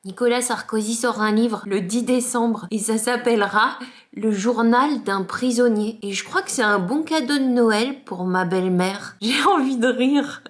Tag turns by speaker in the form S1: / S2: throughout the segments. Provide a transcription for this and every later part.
S1: Nicolas Sarkozy sort un livre le 10 décembre et ça s'appellera Le journal d'un prisonnier. Et je crois que c'est un bon cadeau de Noël pour ma belle-mère. J'ai envie de rire.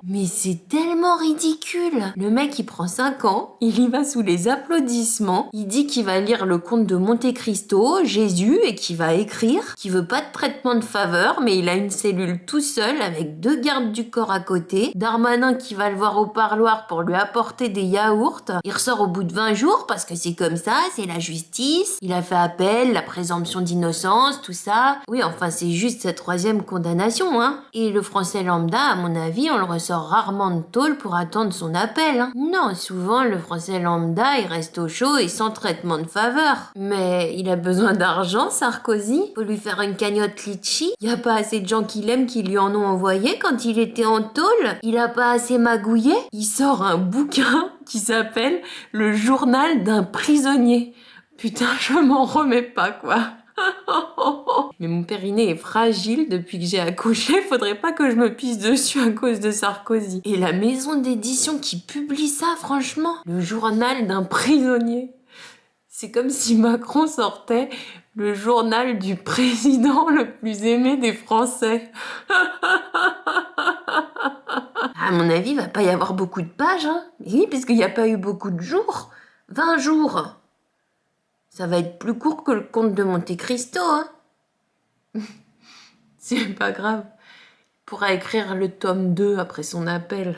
S1: Mais c'est tellement ridicule. Le mec, il prend 5 ans, il y va sous les applaudissements, il dit qu'il va lire le conte de Monte Cristo, Jésus, et qu'il va écrire, qu'il veut pas de traitement de faveur, mais il a une cellule tout seul avec 2 gardes du corps à côté, Darmanin qui va le voir au parloir pour lui apporter des yaourts, il ressort au bout de 20 jours parce que c'est comme ça, c'est la justice, il a fait appel, la présomption d'innocence, tout ça. Oui, enfin c'est juste sa 3e condamnation, hein. Et le français lambda, à mon avis, on le ressort rarement de tôle pour attendre son appel, hein. Non, souvent le français lambda, il reste au chaud et sans traitement de faveur. Mais il a besoin d'argent, Sarkozy. Faut lui faire une cagnotte litchi. Y a pas assez de gens qui l'aiment qui lui en ont envoyé quand il était en tôle. Il a pas assez magouillé. Il sort un bouquin qui s'appelle Le journal d'un prisonnier. Putain, je m'en remets pas, quoi. Mais mon périnée est fragile depuis que j'ai accouché, faudrait pas que je me pisse dessus à cause de Sarkozy. Et la maison d'édition qui publie ça, franchement, le journal d'un prisonnier. C'est comme si Macron sortait le journal du président le plus aimé des Français. À mon avis, il va pas y avoir beaucoup de pages, hein. Oui, parce qu'il n'y a pas eu beaucoup de jours. 20 jours. Ça va être plus court que le conte de Monte Cristo, hein. C'est pas grave. Il pourra écrire le tome 2 après son appel.